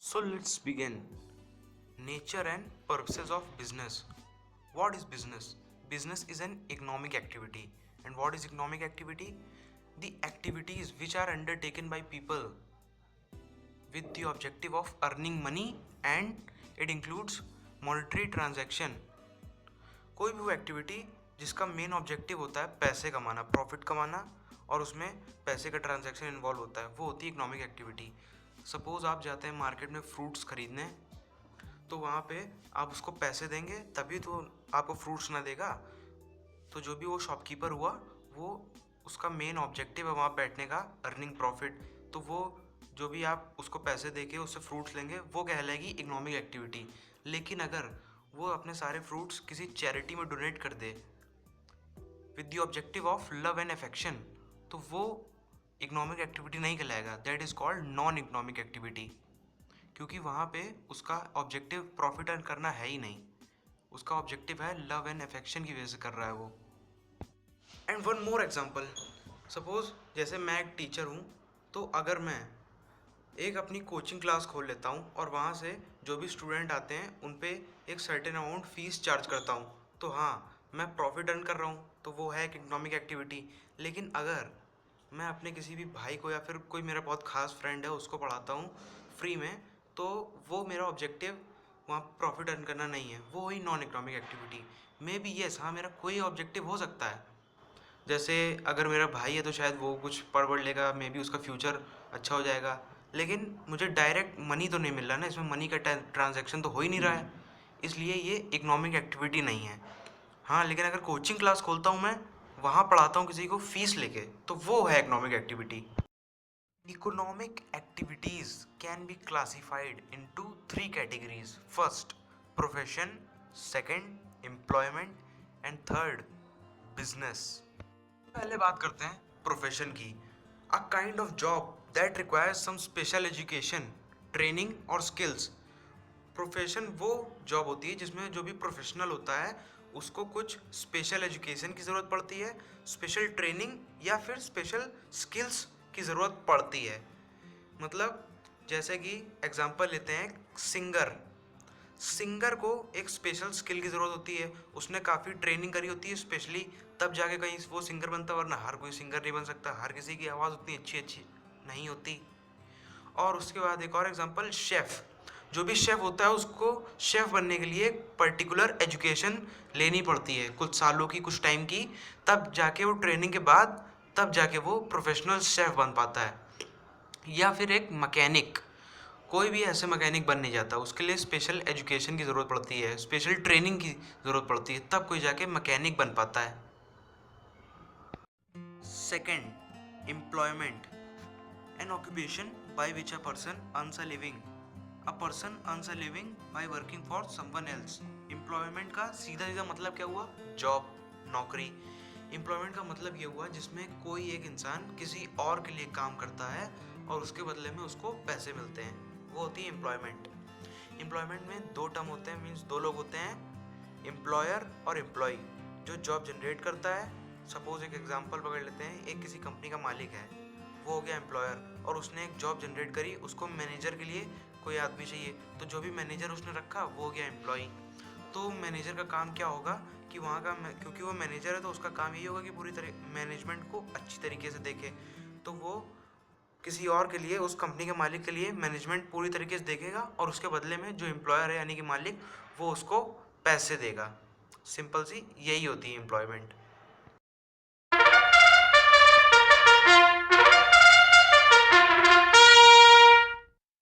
So let's begin. Nature and purposes of business. What is business? Business is an economic activity. And what is economic activity? The activities which are undertaken by people with the objective of earning money, and it includes monetary transaction. कोई भी वो activity जिसका main objective होता है पैसे कमाना, profit कमाना, और उसमें पैसे का ट्रांजैक्शन इन्वॉल्व होता है, वो होती है इकोनॉमिक एक्टिविटी। सपोज़ आप जाते हैं मार्केट में फ्रूट्स खरीदने, तो वहाँ पे आप उसको पैसे देंगे तभी तो आपको फ्रूट्स ना देगा। तो जो भी वो शॉपकीपर हुआ, वो उसका मेन ऑब्जेक्टिव है वहाँ बैठने का, अर्निंग प्रॉफिट। तो वो जो भी आप उसको पैसे देके उससे फ्रूट्स लेंगे वो कहलाएगी इकोनॉमिक एक्टिविटी। लेकिन अगर वो अपने सारे फ्रूट्स किसी चैरिटी में डोनेट कर दे with the objective of love and affection, तो वो इकोनॉमिक एक्टिविटी नहीं कहलाएगा। That is called non economic activity, क्योंकि वहाँ पे उसका ऑब्जेक्टिव प्रॉफिट अर्न करना है ही नहीं, उसका ऑब्जेक्टिव है लव एंड अफेक्शन की वजह से कर रहा है वो। And one more example, suppose जैसे मैं एक टीचर हूँ, तो अगर मैं एक अपनी कोचिंग क्लास खोल लेता हूँ और वहाँ से जो भी स्टूडेंट आते हैं उन पे एक सर्टेन अमाउंट फ़ीस चार्ज करता हूँ, तो हाँ मैं प्रॉफिट अर्न कर रहा हूँ, तो वो है एक इकोनॉमिक एक्टिविटी। लेकिन अगर मैं अपने किसी भी भाई को या फिर कोई मेरा बहुत खास फ्रेंड है उसको पढ़ाता हूँ फ्री में, तो वो मेरा ऑब्जेक्टिव वहाँ प्रॉफिट अर्न करना नहीं है, वो हुई non economic activity. May be yes, हाँ मेरा कोई ऑब्जेक्टिव हो सकता है। जैसे अगर मेरा भाई है तो शायद वो कुछ पढ़ वढ़ लेगा, मे बी उसका फ्यूचर अच्छा हो जाएगा, लेकिन मुझे डायरेक्ट मनी तो नहीं मिल रहा ना, इसमें मनी का ट्रांजैक्शन तो हो ही नहीं रहा है, इसलिए ये इकोनॉमिक एक्टिविटी नहीं है। हाँ, लेकिन अगर कोचिंग क्लास खोलता हूँ मैं, वहाँ पढ़ाता हूँ किसी को फीस लेके, तो वो है economic activity. Economic activities can be classified into three categories. First, profession. Second, employment. And third, business. पहले बात करते हैं प्रोफेशन की। A kind of job that requires some special education, training और स्किल्स। प्रोफेशन वो जॉब होती है जिसमें जो भी प्रोफेशनल होता है उसको कुछ स्पेशल एजुकेशन की ज़रूरत पड़ती है, स्पेशल ट्रेनिंग या फिर स्पेशल स्किल्स की ज़रूरत पड़ती है। मतलब जैसे कि एग्जांपल लेते हैं, सिंगर। सिंगर को एक स्पेशल स्किल की ज़रूरत होती है, उसने काफ़ी ट्रेनिंग करी होती है स्पेशली, तब जाके कहीं वो सिंगर बनता है, वरना हर कोई सिंगर नहीं बन सकता, हर किसी की आवाज़ उतनी अच्छी अच्छी नहीं होती। और उसके बाद एक और एग्जांपल, शेफ़। जो भी शेफ़ होता है उसको शेफ़ बनने के लिए एक पर्टिकुलर एजुकेशन लेनी पड़ती है, कुछ सालों की, कुछ टाइम की, तब जाके वो ट्रेनिंग के बाद तब जाके वो प्रोफेशनल शेफ़ बन पाता है। या फिर एक मैकेनिक, कोई भी ऐसे मैकेनिक बन नहीं जाता, उसके लिए स्पेशल एजुकेशन की ज़रूरत पड़ती है, स्पेशल ट्रेनिंग की ज़रूरत पड़ती है, तब कोई जाके मैकेनिक बन पाता है। Second, employment. N occupation by which a person earns a living. A person earns a living by working for someone else. Employment का सीधा सीधा मतलब क्या हुआ? जॉब, नौकरी। एम्प्लॉयमेंट का मतलब ये हुआ जिसमें कोई एक इंसान किसी और के लिए काम करता है और उसके बदले में उसको पैसे मिलते हैं, वो होती है एम्प्लॉयमेंट। एम्प्लॉयमेंट में दो टर्म होते हैं, मीन्स दो लोग होते हैं, एम्प्लॉयर और एम्प्लॉय। जो जॉब जनरेट करता है, सपोज एक एग्जांपल पकड़ लेते हैं, एक किसी कंपनी का मालिक है, वो हो गया एम्प्लॉयर, और उसने एक जॉब जनरेट करी, उसको मैनेजर के लिए कोई आदमी चाहिए, तो जो भी मैनेजर उसने रखा वो हो गया एम्प्लॉय। तो मैनेजर का काम क्या होगा कि वहाँ का, क्योंकि वो मैनेजर है तो उसका काम यही होगा कि पूरी तरह मैनेजमेंट को अच्छी तरीके से देखे, तो वो किसी और के लिए, उस कंपनी के मालिक के लिए मैनेजमेंट पूरी तरीके से देखेगा, और उसके बदले में जो एम्प्लॉयर है यानी कि मालिक, वो उसको पैसे देगा। सिंपल सी यही होती है एम्प्लॉयमेंट।